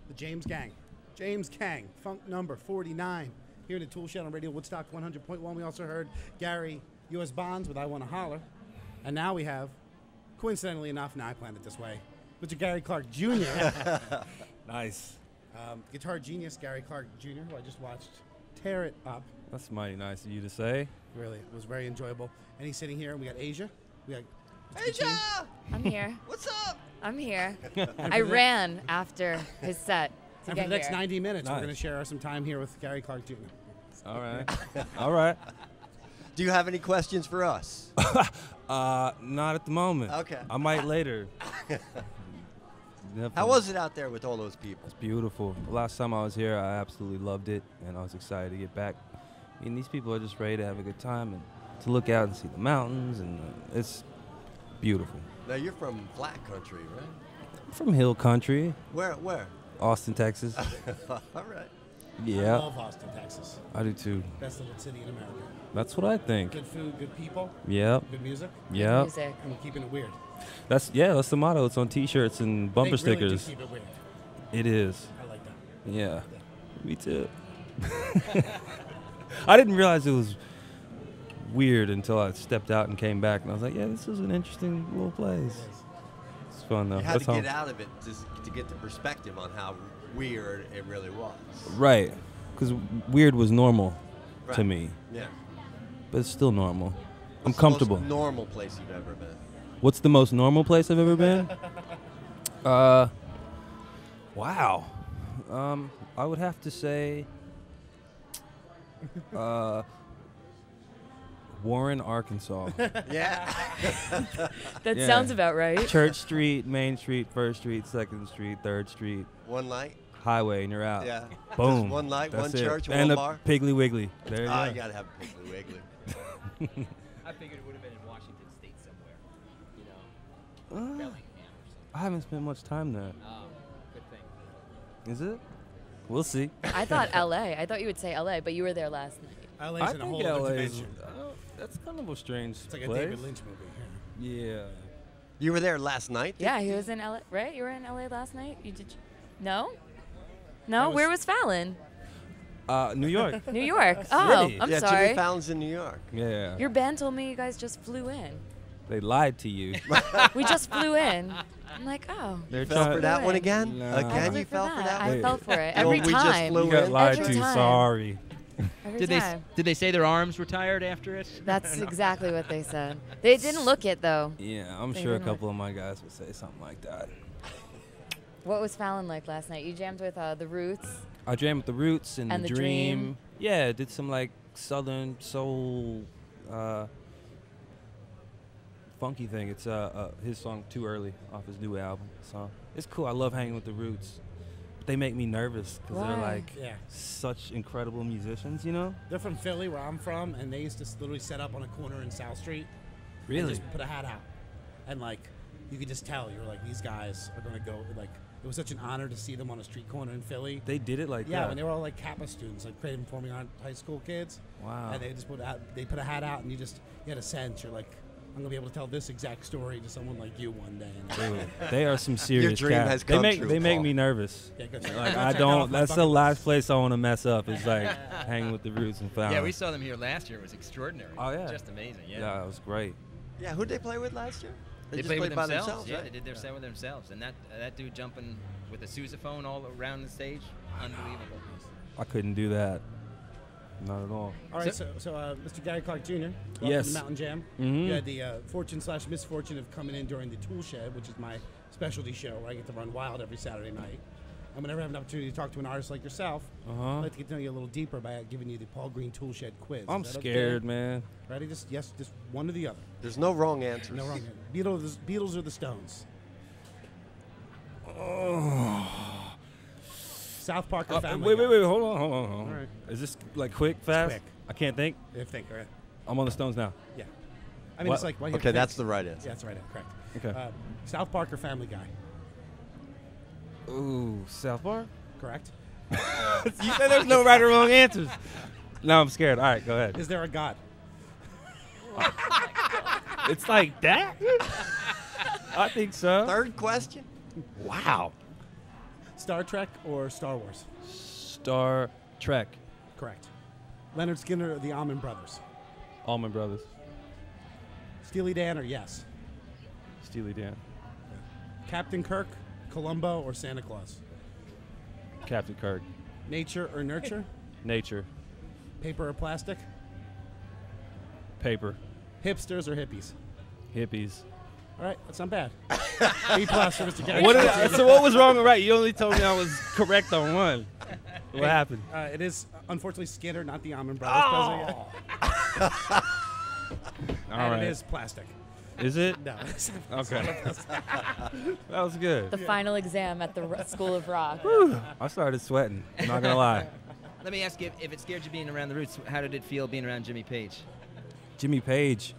the James Gang. James Gang, funk number 49. Here in the Toolshed on Radio Woodstock 100.1. We also heard Gary U.S. Bonds with I Wanna Holler. And now we have, coincidentally enough, now I planned it this way, Mr. Gary Clark Jr. Nice. Guitar genius Gary Clark Jr., who I just watched tear it up. That's mighty nice of you to say. Really, it was very enjoyable. And he's sitting here, and we got Asia. We got Asia! I'm here. What's up? I'm here. I ran after his set to And get for the next here. 90 minutes, we're Nice. going to share some time here with Gary Clark Jr. All right. All right. Do you have any questions for us? Not at the moment. Okay. I might later. How was it out there with all those people? It's beautiful. The last time I was here, I absolutely loved it, and I was excited to get back. I mean, these people are just ready to have a good time and to look out and see the mountains, and it's beautiful. Now, you're from flat country, right? I'm from hill country, Where? Austin, Texas. All right. I Yeah, love Austin, Texas. I do too. Best little city in America. That's what I think. Good food, good people, Yep. good music, Yep. Music. and we're keeping it weird. That's the motto. It's on T-shirts and bumper They really do stickers. keep it weird. It is. I like that. Yeah. Me too. I didn't realize it was weird until I stepped out and came back, and I was like, yeah, this is an interesting little place. It's fun though. You had That's to all. get out of it to get the perspective on how weird it really was. Right. Because weird was normal to Right. me, Yeah. but it's still normal. I'm What's the comfortable. most normal place you've ever been? What's the most normal place I've ever been? Wow. I would have to say Warren, Arkansas. Yeah. That Yeah. sounds about right. Church Street, Main Street, 1st Street, 2nd Street, 3rd Street, One night. highway, and you're out. Yeah. Boom. Just one night, That's one it. church, and one a bar. Piggly Wiggly. There you Oh, go. you gotta have a Piggly Wiggly. I figured it would have been in Washington State somewhere. You know, Bellingham or something. I haven't spent much time there. Oh, good thing. Is it? We'll see. I thought L.A. I thought you would say L.A., but you were there last night. LA's I in a think whole other LA is. dimension. That's kind of a strange It's like a place. David Lynch movie. Yeah. You were there last night? Yeah, he was in L.A. Right? You were in L.A. last night? You did? No? That No? was- Where was Fallon? New York. New York. Oh, Really? I'm yeah, sorry. Jimmy Fallon's in New York. Yeah. Your band told me you guys just flew in. They lied to you. We just flew in. I'm like, oh. They're Fell for trying- that one Flew in. again? No. I Again, flew you for fell for that I one? fell for it. Well, Every we just time. flew You got in. lied Every to. time. Sorry. Every time. Did they say their arms were tired after it? That's exactly what they said. They didn't look it, though. Yeah, I'm They sure a didn't look- couple of my guys would say something like that. What was Fallon like last night? You jammed with The Roots. I jammed with the Roots and, And the The Dream. Dream. Yeah, did some like Southern soul, funky thing. It's his song "Too Early" off his new album. So it's cool. I love hanging with the Roots. But they make me nervous because they're Why? like Yeah. such incredible musicians. You know? They're from Philly, where I'm from, and they used to literally set up on a corner in South Street. And Really? just put a hat out. And, like, you could just tell. You were like, these guys are going to go. Like, it was such an honor to see them on a street corner in Philly. They did it like Yeah, that. when they were all like Kappa students, like creative performing art high school kids. Wow. And they just put a hat out, and you had a sense. You're like, I'm gonna be able to tell this exact story to someone like you one day. And Dude, they are some serious dream cats. has They come make true, they make Paul. me nervous. yeah, go Like check- I check that off don't. my That's the bucket last list. place I want to mess up. Is like hanging with the Roots and Fallon. Yeah, we saw them here last year. It was extraordinary. Oh, yeah. Just amazing. Yeah. Yeah, it was great. Yeah, who'd they play with last year? They just played with by themselves. Yeah, right? they did their set with themselves. And that dude jumping with a sousaphone all around the stage, unbelievable. I couldn't do that. Not at all. All right, so Mr. Gary Clark Jr. welcome Yes. to Mountain Jam. Mhm. You had the fortune/misfortune of coming in during the Toolshed, which is my specialty show where I get to run wild every Saturday night. And whenever I have an opportunity to talk to an artist like yourself, I'd like to get to know you a little deeper by giving you the Paul Green Toolshed quiz. I'm Is that okay? scared, man. Ready? Just one or the other. There's no wrong answers. No wrong. Beatles or the Stones? South Park or Family wait, Guy? hold on. All right. Is this like quick, fast? quick. I can't think. Think, all right. I'm on the Stones now. Yeah. I mean, What? it's like... why you have Okay, to that's think. the right answer. Yeah, that's right. Correct. Okay. South Park or Family Guy? Ooh, South Park? Correct. You said there's no right or wrong answers. No, I'm scared. All right, go ahead. Is there a God? It's like that? I think so. Third question. Wow. Star Trek or Star Wars? Star Trek. Correct. Leonard Skinner or the Allman Brothers? Allman Brothers. Steely Dan or Yes? Steely Dan. Captain Kirk, Columbo, or Santa Claus? Captain Kirk. Nature or nurture? Nature. Paper or plastic? Paper. Hipsters or hippies? Hippies. All right, that's not bad. B plus for Mr. Gary. So what was wrong or right? You only told me I was correct on one. What happened? It is unfortunately Skinner, not the Allman Brothers. All And right. it is plastic. Is it? No. It's Okay. That was good. The final exam at the School of Rock. I started sweating. I'm not gonna lie. Let me ask you, if it scared you being around the Roots, how did it feel being around Jimmy Page? Jimmy Page.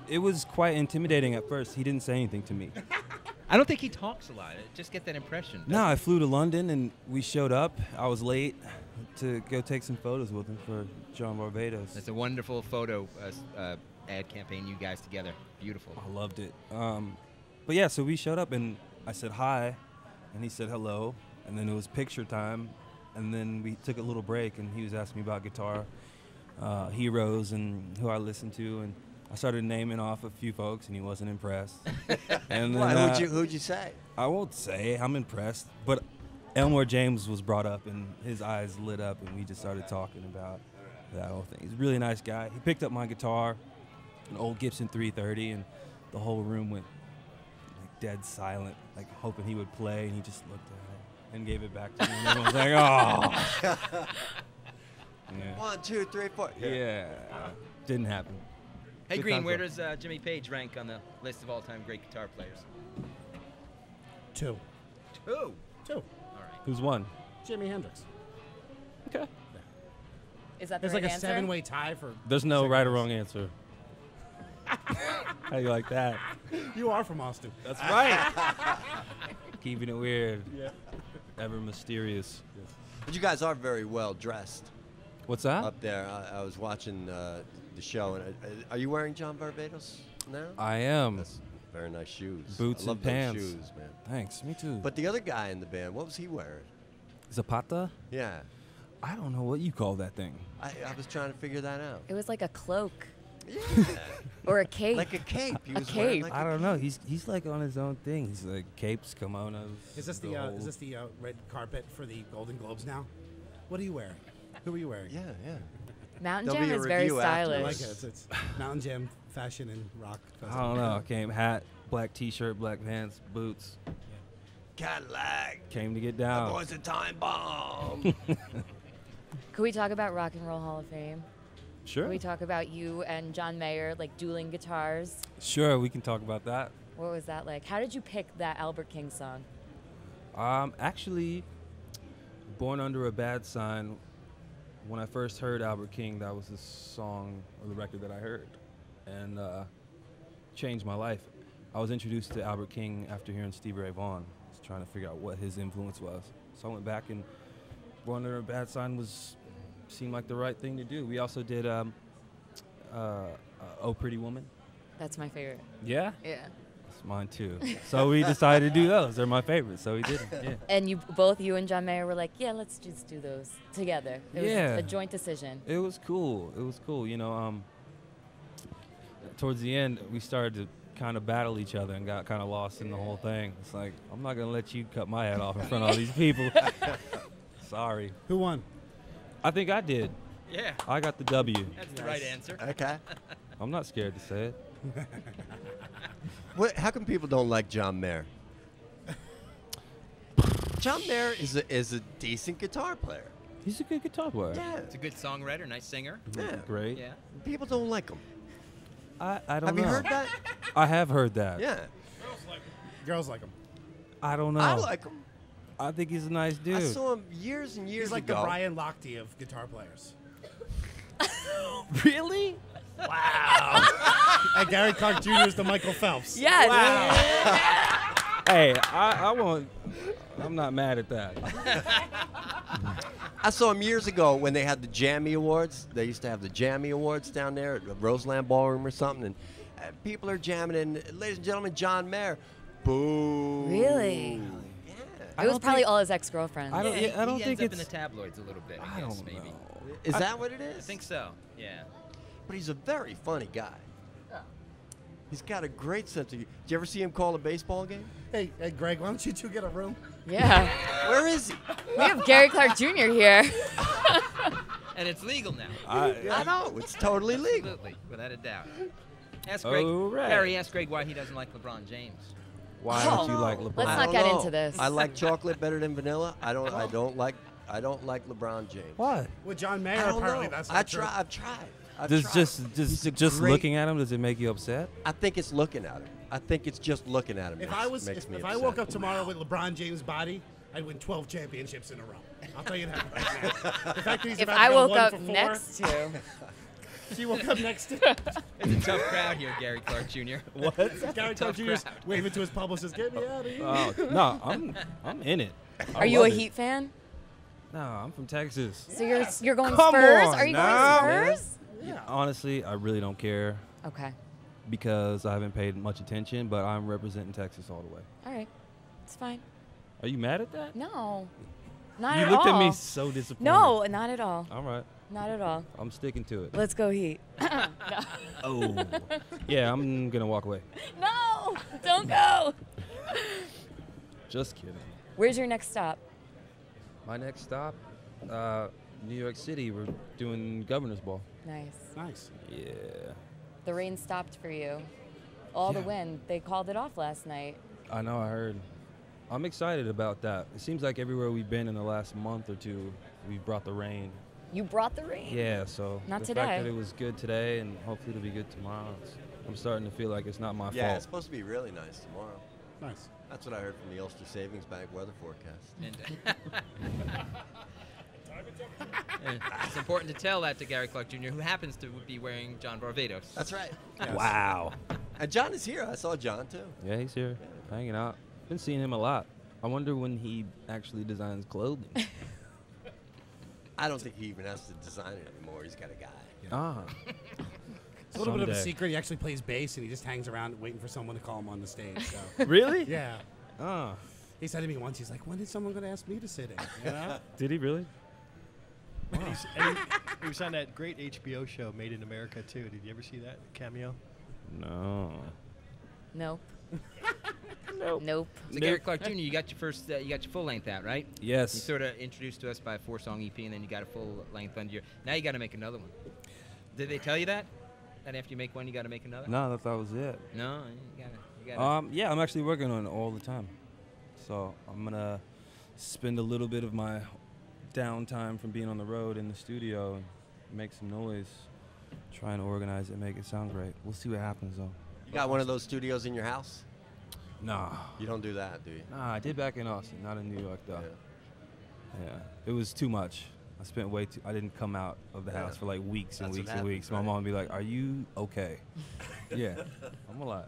It was quite intimidating at first. He didn't say anything to me. I don't think he talks a lot. Just get that impression. No, I flew to London and we showed up. I was late to go take some photos with him for John Barbados. It's a wonderful photo ad campaign, you guys together. Beautiful. I loved it. But yeah, so we showed up and I said hi, and he said hello, and then it was picture time, and then we took a little break, and he was asking me about guitar heroes and who I listened to, and I started naming off a few folks, and he wasn't impressed. And then, Who'd you say? I won't say I'm impressed, but Elmore James was brought up, and his eyes lit up, and we just started talking about that whole thing. He's a really nice guy. He picked up my guitar, an old Gibson 330, and the whole room went like dead silent, like hoping he would play, and he just looked at it and gave it back to me, and everyone was like, oh. Yeah. 1, 2, 3, 4. Yeah. Didn't happen. Hey, Good Green, times, where though. does Jimmy Page rank on the list of all-time great guitar players? 2. 2. All 2. right. Who's won? Jimi Hendrix. Okay. Is that the There's right like a answer? 7-way tie for. There's no second right or place. wrong answer. How you like that? You are from Austin. That's right. Keeping it weird. Yeah. Ever mysterious. But you guys are very well dressed What's that? up there. I was watching the show, and are you wearing John Barbados now? I am. That's very nice shoes. Boots I love and pants. Those shoes, man. Thanks. Me too. But the other guy in the band, what was he wearing? Zapata? Yeah, I don't know what you call that thing. I was trying to figure that out. It was like a cloak Yeah, or a cape. like a cape. He A was wearing cape. like I a don't know. He's like on his own thing. He's like capes, kimonos. Is this the red carpet for the Golden Globes now? What are you wearing? Who are you wearing? Yeah, yeah. Mountain There'll Jam be a is very review after. I stylish. like it. It's Mountain Jam fashion and rock. I don't know. Came hat, black T-shirt, black pants, boots. Cadillac. Came to get That down. boy's a time bomb. Could we talk about Rock and Roll Hall of Fame? Sure. Could we talk about you and John Mayer like dueling guitars? Sure, we can talk about that. What was that like? How did you pick that Albert King song? Actually, Born Under a Bad Sign. When I first heard Albert King, that was the song or the record that I heard, and changed my life. I was introduced to Albert King after hearing Stevie Ray Vaughan. I was trying to figure out what his influence was. So I went back, and Born Under a Bad Sign seemed like the right thing to do. We also did Oh Pretty Woman. That's my favorite. Yeah? Yeah. That's mine too. So we decided to do those. They're my favorites, so we did them. Yeah. And you and John Mayer were like, yeah, let's just do those together. It Yeah. was a joint decision. It was cool. It was cool. You know, towards the end, we started to kind of battle each other and got kind of lost in the whole thing. It's like, I'm not going to let you cut my head off in front of all these people. Sorry. Who won? I think I did. Yeah, I got the W. that's the right answer. Okay. I'm not scared to say it. How come people don't like John Mayer? John Mayer is a decent guitar player. He's a good guitar player. Yeah. It's a good songwriter, nice singer. Yeah. Great. Yeah. People don't like him. I don't Have know. you heard that? I have heard that. Yeah. Girls like him. I don't know. I like him. I think he's a nice dude. I saw him years and years He's like ago. the Brian Lochte of guitar players. Really? And Gary Clark Jr. is the Michael Phelps. Yes. Hey, I won't. I'm not mad at that. I saw him years ago when they had the Jammy Awards. They used to have the Jammy Awards down there at Roseland Ballroom or something, and people are jamming. And ladies and gentlemen, John Mayer. Boo. Really? Yeah. I It was don't probably think- all his ex-girlfriends. I don't- yeah, I don't he think ends up in it's- the tabloids a little bit. I guess, don't maybe. know. Is that what it is? I think so. Yeah. But he's a very funny guy. He's got a great sense of. Did you ever see him call a baseball game? Hey, Greg, why don't you two get a room? Yeah. Where is he? We have Gary Clark Jr. here. And it's legal now. I know. It's totally legal. Absolutely, without a doubt. Ask Greg. All right. Gary, ask Greg why he doesn't like LeBron James. Why don't you like LeBron? Let's I not don't get know. into this. I like chocolate better than vanilla. I don't like LeBron James. Why? With John Mayer, I don't apparently know. that's not true. I've tried. Does tried. just He's a just great- looking at him, does it make you upset? I think it's looking at him. I think it's just looking at him. If makes- I makes me if I upset. woke up tomorrow with LeBron James' body, I'd win 12 championships in a row. I'll tell you that right now. The fact that he's If about to I go woke 1 up for 4, next to, she woke up next to It's a tough crowd here, Gary Clark Jr. What? Gary Clark Jr. 's waving to his publicist, "Get me out of here." Oh, no, I'm in it. I are you a love it. Heat fan? No, I'm from Texas. So you're going Come Spurs? on Are you now, going man. Spurs? Yeah. Honestly, I really don't care Okay. because I haven't paid much attention, but I'm representing Texas all the way. All right. It's fine. Are you mad at that? No. Not You at looked all. at me so disappointed. No, not at all. All right. Not at all. I'm sticking to it. Let's go Heat. Oh. Yeah, I'm going to walk away. No, don't go. Just kidding. Where's your next stop? My next stop, New York City. We're doing Governor's Ball. Nice. Nice. Yeah. The rain stopped for you. All the Yeah. wind. They called it off last night. I know, I heard. I'm excited about that. It seems like everywhere we've been in the last month or two, we've brought the rain. You brought the rain. Yeah, so Not the today. fact that it was good today and hopefully it'll be good tomorrow, I'm starting to feel like it's not my Yeah, fault. it's supposed to be really nice tomorrow. Nice. That's what I heard from the Ulster Savings Bank weather forecast. And it's important to tell that to Gary Clark Jr., who happens to be wearing John Barbados. That's right. Wow. And John is here. I saw John too. Yeah, he's here, hanging out. Been seeing him a lot. I wonder when he actually designs clothing. I don't think he even has to design it anymore. He's got a guy. Ah. It's a little bit of a Someday. secret. He actually plays bass and he just hangs around waiting for someone to call him on the stage. So. Really? Yeah. Ah. He said to me once, he's like, "When is someone going to ask me to sit in?" You know? Did he really? And he was on that great HBO show, Made in America, too. Did you ever see that cameo? No. Nope. Nope. Nope. So Gary Clark Jr., you got your first, you got your full length out, right? Yes. You sort of introduced to us by a 4-song EP, and then you got a full length under your. Now you got to make another one. Did they tell you that? That after you make one, you got to make another? No, I thought that was it. No, you gotta. Yeah, I'm actually working on it all the time. So I'm gonna spend a little bit of my downtime from being on the road in the studio and make some noise, trying to organize it, make it sound great. We'll see what happens though. You got one of those studios in your house? Nah. You don't do that, do you? Nah, I did back in Austin, not in New York though. Yeah. Yeah, it was too much. I spent way too. I didn't come out of the house for like weeks and That's weeks what and weeks. happens, My right? mom would be like, "Are you okay?" Yeah, I'm alive.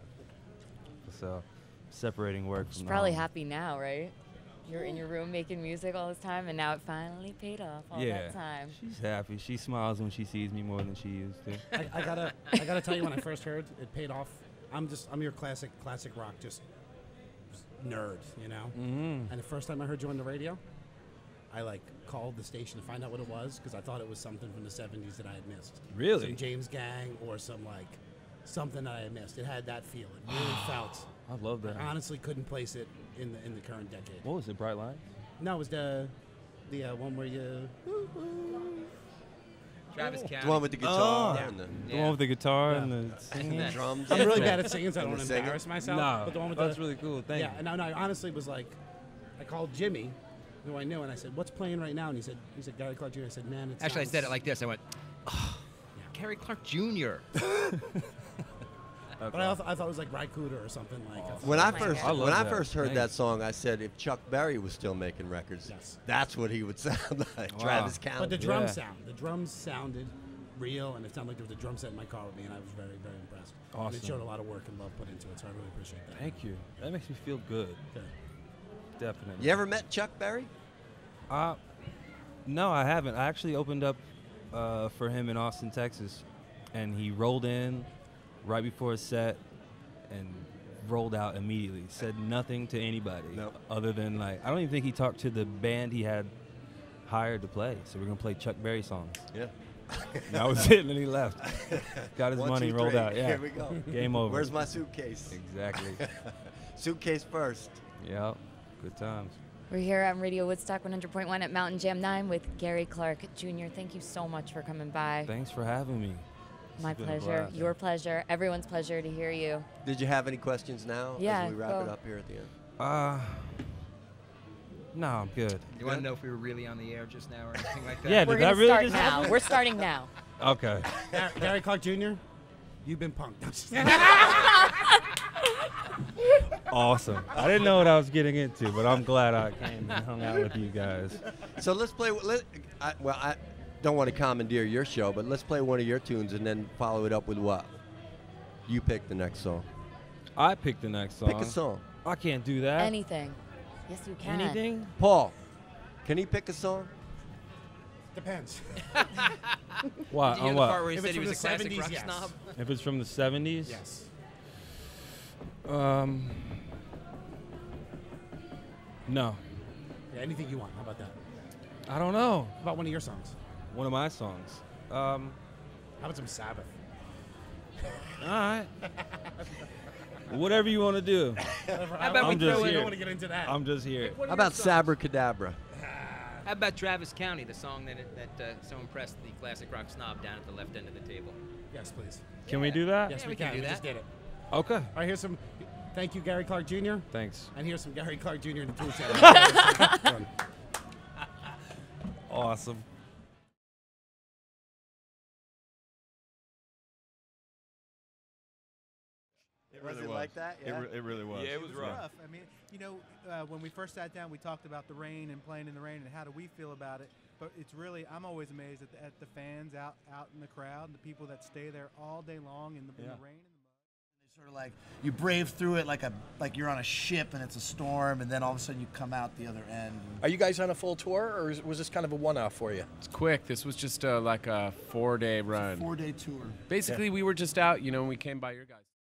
So, separating work She's from probably home. happy now, right? You're in your room making music all this time, and now it finally paid off all that time. She's happy. She smiles when she sees me more than she used to. I gotta tell you, when I first heard it paid off. I'm your classic rock just nerd, you know. Mm-hmm. And the first time I heard you on the radio, I like called the station to find out what it was because I thought it was something from the '70s that I had missed. Really? Some James Gang or some like something that I had missed. It had that feel. It really felt. I love that. I honestly couldn't place it in the current decade. What was it? Bright Lights? No, it was the one where you. Travis County. The one with the guitar Yeah. and the The one with the guitar and the And singing? that- drums. I'm really bad at singing, so I don't And want the to singing? embarrass myself. No, but the one with that's the, really cool. Thank yeah, you. no, I honestly was like, I called Jimmy, who I knew, and I said, "What's playing right now?" And he said, Gary Clark Jr. I said, "Man, it's." Actually, I said it like this. I went, oh, Gary Clark Jr. But I thought it was like Rycooter or something like. When I my first God. I love when I that. first heard Thanks. that song, I said if Chuck Berry was still making records, Yes. that's what he would sound like. Wow. Travis County. But the Yeah. drums sounded real, and it sounded like there was a drum set in my car with me, and I was very, very impressed. And Awesome. it showed a lot of work and love put into it, so I really appreciate that. Thank you. That makes me feel good. Good. Definitely. You ever met Chuck Berry? No, I haven't. I actually opened up for him in Austin, Texas, and he rolled in right before his set and rolled out immediately. Said nothing to anybody other than I don't even think he talked to the band he had hired to play. So we're gonna play Chuck Berry songs. Yeah. That was it, and then he left. Got his 1, money, 2, rolled 3. out. Yeah. Here we go. Game over. Where's my suitcase? Exactly. Suitcase first. Yep. Good times. We're here on Radio Woodstock 100.1 at Mountain Jam 9 with Gary Clark Jr. Thank you so much for coming by. Thanks for having me. My pleasure. Your pleasure. Everyone's pleasure to hear you. Did you have any questions now as we wrap it up here at the end? No, I'm good. You want to know if we were really on the air just now or anything like that? Yeah, We're did that gonna really start just now. happen? We're starting now. Okay. Gary Clark Jr., you've been punked. Awesome. I didn't know what I was getting into, but I'm glad I came and hung out with you guys. So let's play. I don't want to commandeer your show, but let's play one of your tunes and then follow it up with what? You pick the next song. I picked the next song. Pick a song. I can't do that. Anything. Yes, you can. Anything? Paul, can he pick a song? Depends. What? Did you hear On the what? part where he If said it's he from was the a classic 70s, rock yes. snob? If it's from the 70s? Yes. No. Yeah, anything you want. How about that? I don't know. How about one of your songs? One of my songs. How about some Sabbath? All right. Whatever you want to do. How about we I'm just throw I in? don't here. want to get into that. I'm just here. How about Sabracadabra? How about Travis County, the song that so impressed the classic rock snob down at the left end of the table? Yes, please. Can we do that? Yes, Yeah, we we can can. do We that. just did it. Okay. All right, here's some. Thank you, Gary Clark Jr. Thanks. And here's some Gary Clark Jr. in the tool shed. Awesome. Was it like that? Yeah. It really was. Yeah, it was rough. I mean, when we first sat down, we talked about the rain and playing in the rain and how do we feel about it. But it's really, I'm always amazed at the fans out in the crowd, the people that stay there all day long in the rain and the mud. It's sort of like you brave through it like you're on a ship and it's a storm, and then all of a sudden you come out the other end. Are you guys on a full tour, or was this kind of a one-off for you? It's quick. This was just like a 4-day run. 4-day tour. Basically, we were just out, when we came by your guys.